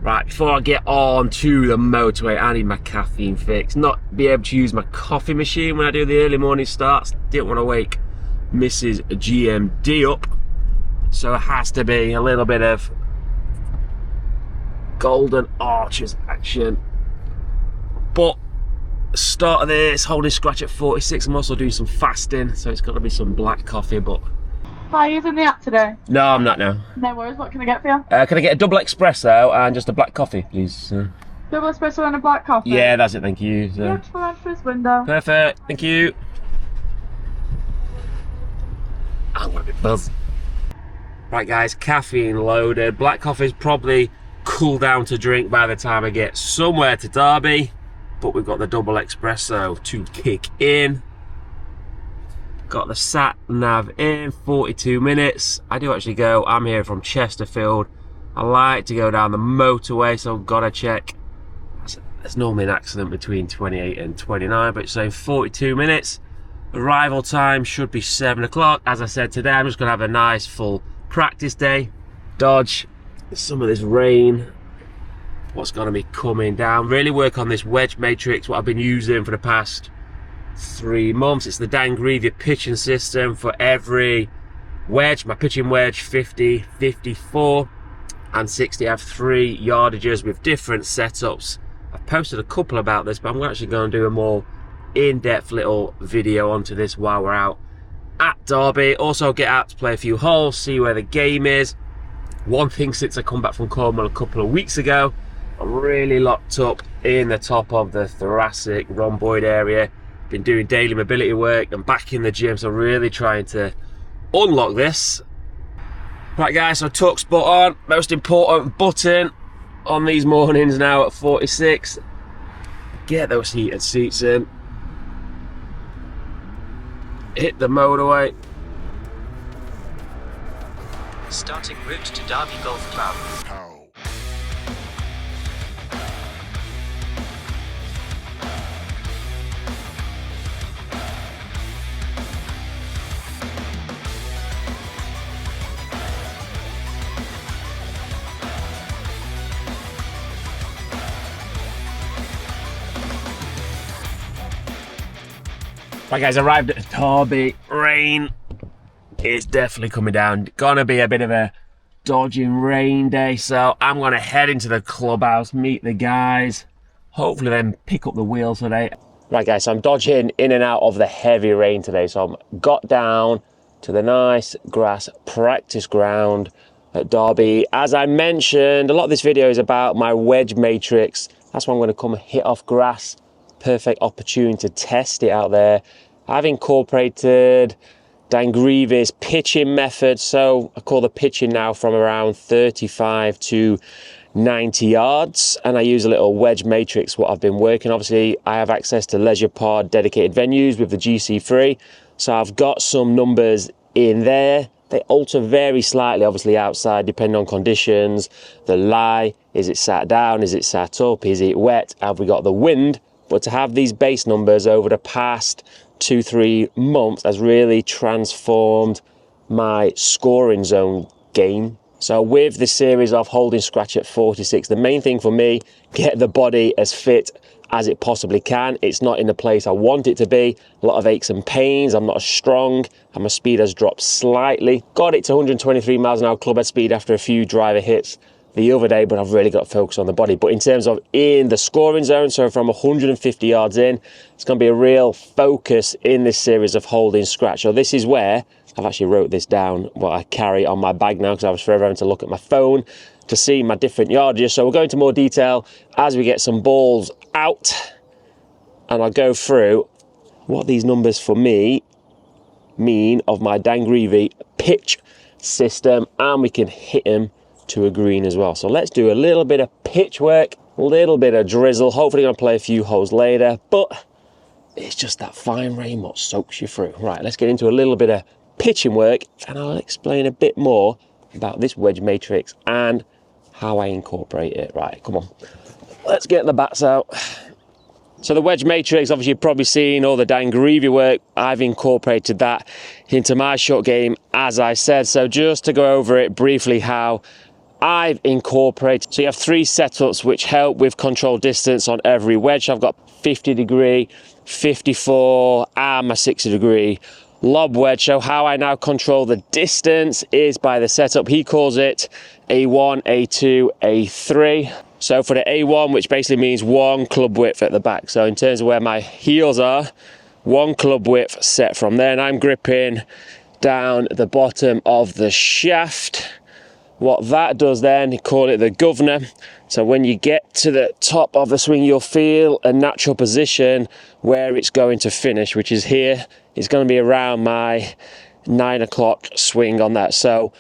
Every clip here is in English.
Right, before I get on to the motorway, I need my caffeine fix. Not be able to use my coffee machine when I do the early morning starts. Didn't want to wake Mrs. GMD up. So it has to be a little bit of Golden Arches action. But start of this, holding scratch at 46. I'm also doing some fasting, so it's got to be some black coffee, but... Are you using the app today? No, I'm not now. No worries, what can I get for you? Can I get a double espresso and just a black coffee, please? Double espresso and a black coffee? Yeah, that's it, thank you. You have to go around to this window. Perfect, thank you. I'm gonna be buzzed. Right guys, caffeine loaded. Black coffee's probably cool down to drink by the time I get somewhere to Derby. But we've got the double espresso to kick in. Got the sat nav in, 42 minutes. I do actually go, I'm here from Chesterfield. I like to go down the motorway, so gotta check. There's normally an accident between 28 and 29, but it's saying 42 minutes. Arrival time should be 7 o'clock. As I said today, I'm just gonna have a nice full practice day. Dodge some of this rain, what's gonna be coming down. Really work on this wedge matrix, what I've been using for the past 3 months. It's the Dan Grieve Pitching System. For every wedge, my pitching wedge 50, 54 and 60, I have 3 yardages with different setups. I've posted a couple about this, but I'm actually going to do a more in-depth little video onto this while we're out at Derby. Also get out to play a few holes, see where the game is. One thing since I come back from Cornwall a couple of weeks ago, I'm really locked up in the top of the thoracic rhomboid area. Been doing daily mobility work and back in the gym, so really trying to unlock this. Right guys, so tuck spot on, most important button on these mornings now at 46. Get those heated seats in. Hit the motorway. Starting route to Derby Golf Club. Right guys, arrived at Derby. Rain is definitely coming down. Gonna be a bit of a dodging rain day, so I'm gonna head into the clubhouse, meet the guys, hopefully then pick up the wheels today. Right guys, so I'm dodging in and out of the heavy rain today, so I've got down to the nice grass practice ground at Derby. As I mentioned, a lot of this video is about my wedge matrix. That's why I'm gonna come hit off grass. Perfect opportunity to test it out there. I've incorporated Dan Grieve's pitching method, so I call the pitching now from around 35 to 90 yards, and I use a little wedge matrix what I've been working. Obviously I have access to leisure pod dedicated venues with the GC3, so I've got some numbers in there. They alter very slightly obviously outside depending on conditions, the lie, is it sat down, is it sat up, is it wet, have we got the wind? But to have these base numbers over the past 2-3 months has really transformed my scoring zone game. So with this series of holding scratch at 46, the main thing for me, get the body as fit as it possibly can. It's not in the place I want it to be. A lot of aches and pains. I'm not as strong and my speed has dropped slightly. Got it to 123 miles an hour club head speed after a few driver hits the other day, but I've really got to focus on the body. But in terms of in the scoring zone, so from 150 yards in, it's going to be a real focus in this series of holding scratch. So this is where I've actually wrote this down, what I carry on my bag now, because I was forever having to look at my phone to see my different yardages. So we'll go into more detail as we get some balls out, and I'll go through what these numbers for me mean of my Dan Grieve pitch system, and we can hit them to a green as well. So let's do a little bit of pitch work, a little bit of drizzle. Hopefully gonna play a few holes later, but it's just that fine rain what soaks you through. Right, let's get into a little bit of pitching work, and I'll explain a bit more about this wedge matrix and how I incorporate it. Right, come on, let's get the bats out. So the wedge matrix, obviously you've probably seen all the Dan Grieve work. I've incorporated that into my shot game, as I said. So just to go over it briefly, how I've incorporated, so you have 3 setups which help with control distance on every wedge. I've got 50 degree, 54 and my 60 degree lob wedge. So how I now control the distance is by the setup. He calls it A1, A2, A3. So for the A1, which basically means 1 club width at the back. So in terms of where my heels are, 1 club width set from there, and I'm gripping down the bottom of the shaft. What that does then, call it the governor. So when you get to the top of the swing, you'll feel a natural position where it's going to finish, which is here. It's going to be around my 9 o'clock swing on that. So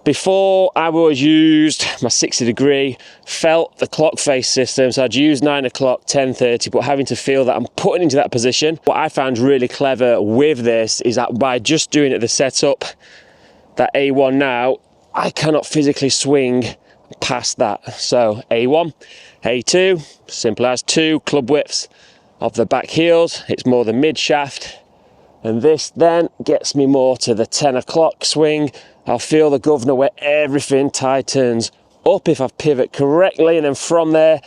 before, I always used my 60 degree, felt the clock face system. So I'd use 9 o'clock, 10:30, but having to feel that I'm putting into that position. What I found really clever with this is that by just doing it the setup, that A1 now, I cannot physically swing past that. So A1, A2, simple as 2 club widths of the back heels. It's more the mid shaft. And this then gets me more to the 10 o'clock swing. I'll feel the governor where everything tightens up if I pivot correctly. And then from there,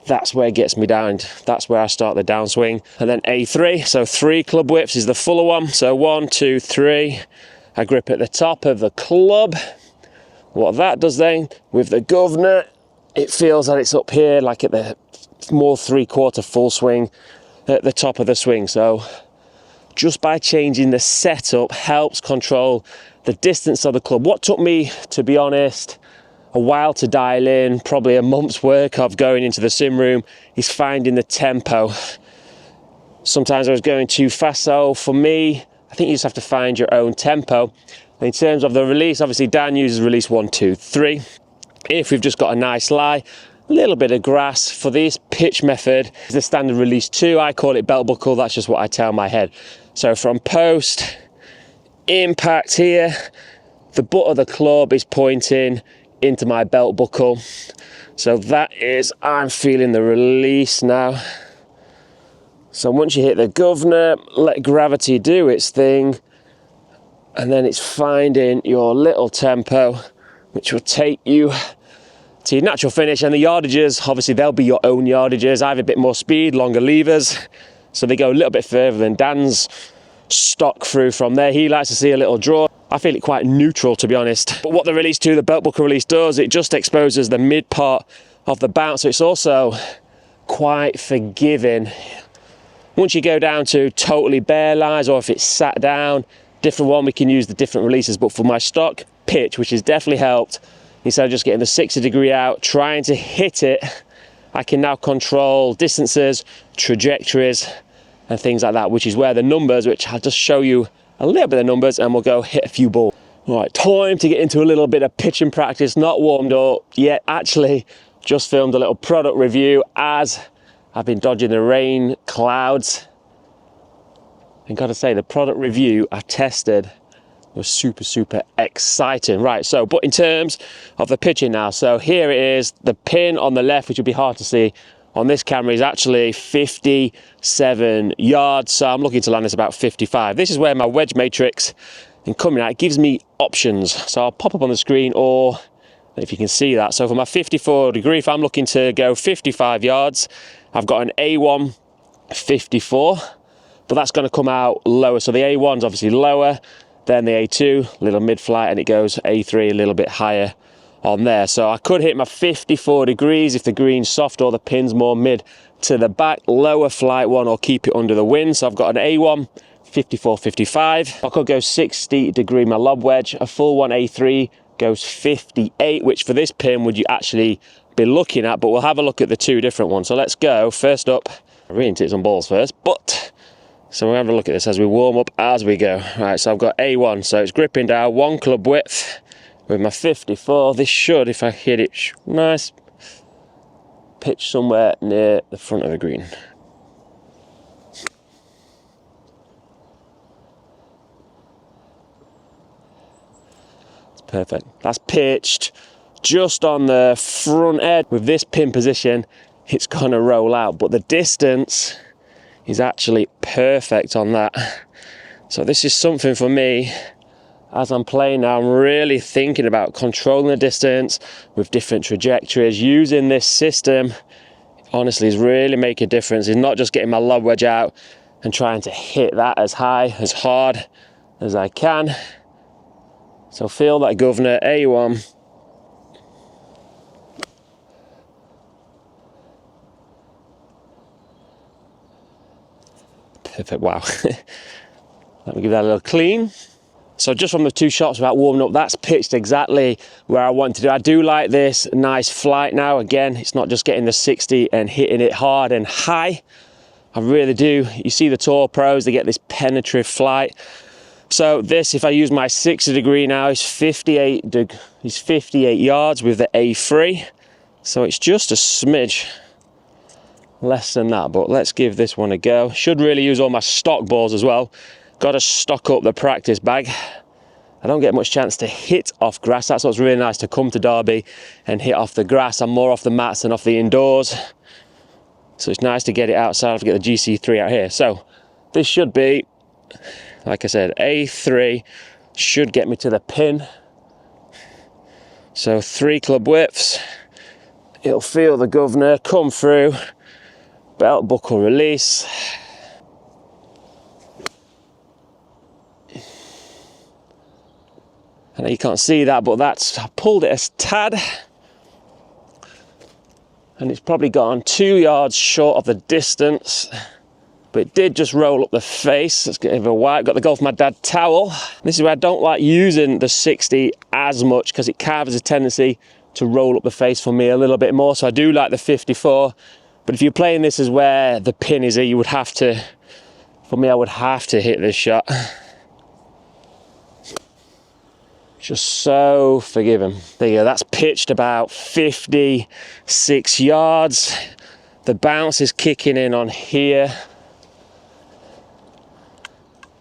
that's where it gets me down. That's where I start the downswing. And then A3, so 3 club widths is the fuller one. So 1, 2, 3. I grip at the top of the club. What that does then, with the governor, it feels that it's up here, like at the more 3/4 full swing at the top of the swing. So just by changing the setup helps control the distance of the club. What took me, to be honest, a while to dial in, probably a month's work of going into the sim room, is finding the tempo. Sometimes I was going too fast, so for me, I think you just have to find your own tempo. In terms of the release, obviously Dan uses release 1, 2, 3. If we've just got a nice lie, a little bit of grass. For this pitch method, it's the standard release 2. I call it belt buckle. That's just what I tell my head. So from post, impact here, the butt of the club is pointing into my belt buckle. So that is, I'm feeling the release now. So once you hit the governor, let gravity do its thing. And then it's finding your little tempo, which will take you to your natural finish. And the yardages, obviously they'll be your own yardages. I have a bit more speed, longer levers, so they go a little bit further than Dan's stock through from there. He likes to see a little draw. I feel it quite neutral, to be honest. But what the release 2, the belt buckle release does, it just exposes the mid part of the bounce. So it's also quite forgiving. Once you go down to totally bare lies, or if it's sat down, different one, we can use the different releases. But for my stock pitch, which has definitely helped, instead of just getting the 60 degree out, trying to hit it, I can now control distances, trajectories, and things like that, which is where the numbers, which I'll just show you a little bit of numbers, and we'll go hit a few balls. All right, time to get into a little bit of pitching practice. Not warmed up yet, actually, just filmed a little product review as I've been dodging the rain clouds. And gotta say, the product review I tested was super exciting. Right, so, but in terms of the pitching now, so here it is, the pin on the left, which would be hard to see on this camera, is actually 57 yards. So I'm looking to land this about 55. This is where my wedge matrix, in coming out, it gives me options. So I'll pop up on the screen, or if you can see that. So for my 54 degree, if I'm looking to go 55 yards, I've got an A1 54. But that's going to come out lower. So the A1's obviously lower, then the A2, a little mid-flight, and it goes A3 a little bit higher on there. So I could hit my 54 degrees if the green's soft or the pin's more mid to the back, lower flight one, or keep it under the wind. So I've got an A1, 54, 55. I could go 60 degree my lob wedge. A full one A3 goes 58, which for this pin would you actually be looking at, but we'll have a look at the 2 different ones. So let's go. First up, I really need to hit some balls first, but so we'll have a look at this as we warm up as we go. Right, so I've got A1, so it's gripping down 1 club width with my 54. This should, if I hit it nice, pitch somewhere near the front of the green. It's perfect. That's pitched just on the front edge. With this pin position, it's gonna roll out, but the distance is actually perfect on that. So this is something for me as I'm playing now, I'm really thinking about controlling the distance with different trajectories. Using this system, honestly, is really making a difference. It's not just getting my lob wedge out and trying to hit that as high, as hard as I can. So feel that governor, A1. Perfect, wow. Let me give that a little clean. So just from the 2 shots without warming up, that's pitched exactly where I want to do. I do like this nice flight now. Again, it's not just getting the 60 and hitting it hard and high. I really do. You see the tour pros, they get this penetrative flight. So this, if I use my 60 degree now, is 58 yards with the A3. So it's just a smidge less than that, but let's give this one a go. Should really use all my stock balls as well. Got to stock up the practice bag. I don't get much chance to hit off grass. That's what's really nice, to come to Derby and hit off the grass. I'm more off the mats than off the indoors. So it's nice to get it outside. I have to get the GC3 out here. So this should be, like I said, A3 should get me to the pin. So 3 club widths. It'll feel the governor come through. Belt buckle release. I know you can't see that, but I pulled it a tad. And it's probably gone 2 yards short of the distance. But it did just roll up the face. Let's get a wipe. Got the Golf My Dad towel. This is where I don't like using the 60 as much, because it kind of has a tendency to roll up the face for me a little bit more. So I do like the 54. But if you're playing this as where the pin is, you would have to, for me, I would have to hit this shot. Just so forgiving. There you go, that's pitched about 56 yards. The bounce is kicking in on here.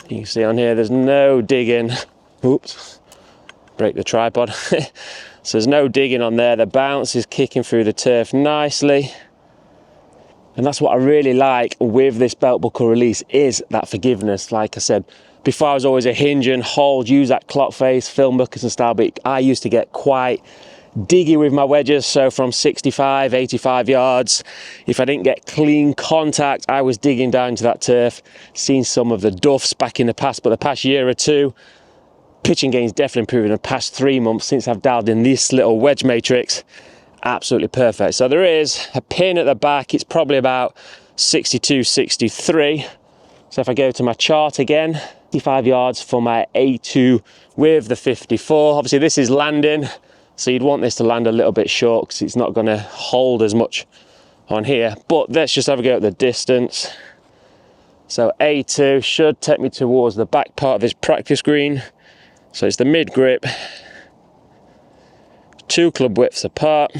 You can see on here, there's no digging. Oops, break the tripod. So there's no digging on there. The bounce is kicking through the turf nicely. And that's what I really like with this belt buckle release, is that forgiveness. Like I said, before I was always a hinge and hold, use that clock face, Phil Mickelson style, but I used to get quite diggy with my wedges. So from 65, 85 yards, if I didn't get clean contact, I was digging down to that turf. Seen some of the duffs back in the past, but the past year or two, pitching game's definitely improved in the past 3 months since I've dialed in this little wedge matrix. Absolutely perfect. So there is a pin at the back. It's probably about 62, 63. So if I go to my chart again, 55 yards for my A2 with the 54. Obviously this is landing, so you'd want this to land a little bit short because it's not going to hold as much on here. But let's just have a go at the distance. So A2 should take me towards the back part of this practice green. So it's the mid grip. 2 club widths apart.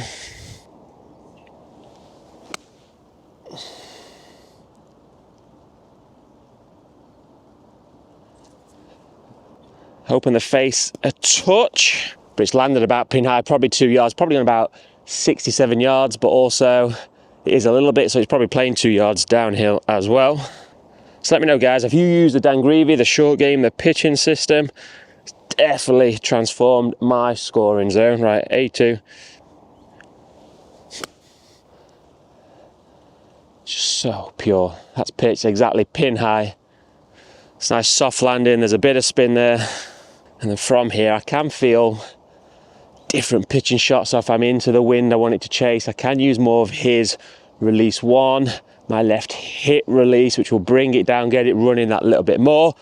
Open the face a touch, but it's landed about pin high, probably 2 yards, probably on about 67 yards, but also it is a little bit, so it's probably playing 2 yards downhill as well. So let me know, guys, if you use the Dan Grieve, the short game, the pitching system, it's definitely transformed my scoring zone. Right, A2. Just so pure. That's pitched exactly pin high. It's a nice soft landing, there's a bit of spin there. And then from here, I can feel different pitching shots. So if I'm into the wind, I want it to chase, I can use more of his release 1, my left hit release, which will bring it down, get it running that little bit more.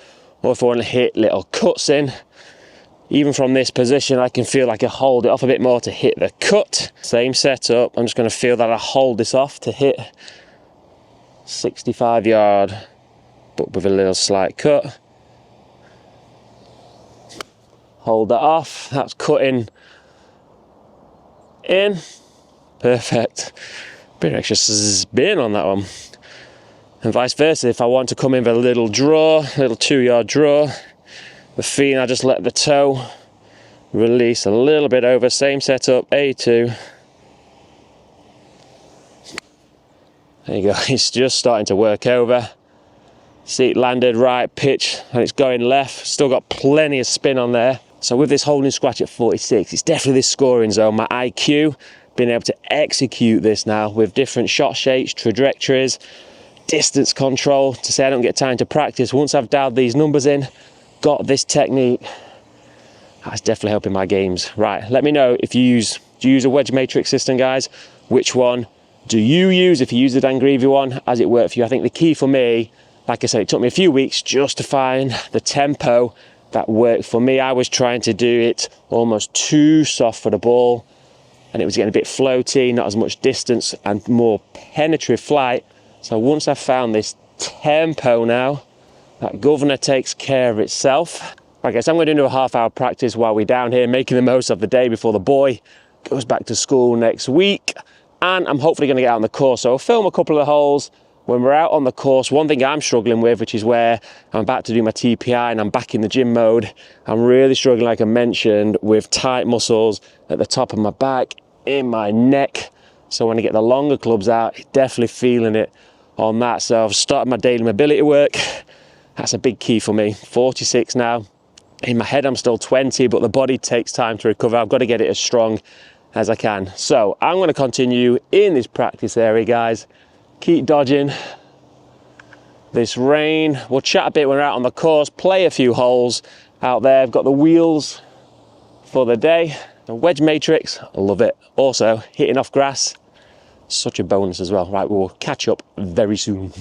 Or if I want to hit little cuts in, even from this position, I can feel like I hold it off a bit more to hit the cut. Same setup, I'm just going to feel that I hold this off to hit 65 yard, but with a little slight cut. Hold that off, that's cutting in. Perfect. Bit of extra spin on that one. And vice versa, if I want to come in with a little draw, a little 2 yard draw, the feet, I just let the toe release a little bit over. Same setup, A2. There you go, it's just starting to work over. See, it landed right, pitch, and it's going left. Still got plenty of spin on there. So with this holding scratch at 46, it's definitely this scoring zone. My IQ, being able to execute this now with different shot shapes, trajectories, distance control, to say I don't get time to practice. Once I've dialed these numbers in, got this technique, that's definitely helping my games. Right, let me know if do you use a wedge matrix system, guys? Which one do you use? If you use the Dan Grieve one, has it worked for you? I think the key for me, like I said, it took me a few weeks just to find the tempo that worked for me. I was trying to do it almost too soft for the ball, and it was getting a bit floaty, not as much distance and more penetrative flight. So once I found this tempo now, that governor takes care of itself. Right guys, I'm going to do a half-hour practice while we're down here, making the most of the day before the boy goes back to school next week. And I'm hopefully going to get out on the course. So I'll film a couple of the holes. When we're out on the course, one thing I'm struggling with, which is where I'm about to do my TPI and I'm back in the gym mode, I'm really struggling, like I mentioned, with tight muscles at the top of my back, in my neck. So when I get the longer clubs out, definitely feeling it on that. So I've started my daily mobility work. That's a big key for me. 46 now. In my head, I'm still 20, but the body takes time to recover. I've got to get it as strong as I can. So I'm going to continue in this practice area, guys. Keep dodging this rain. We'll chat a bit when we're out on the course, play a few holes out there. I've got the wheels for the day. The wedge matrix, I love it. Also, hitting off grass, such a bonus as well. Right, we'll catch up very soon.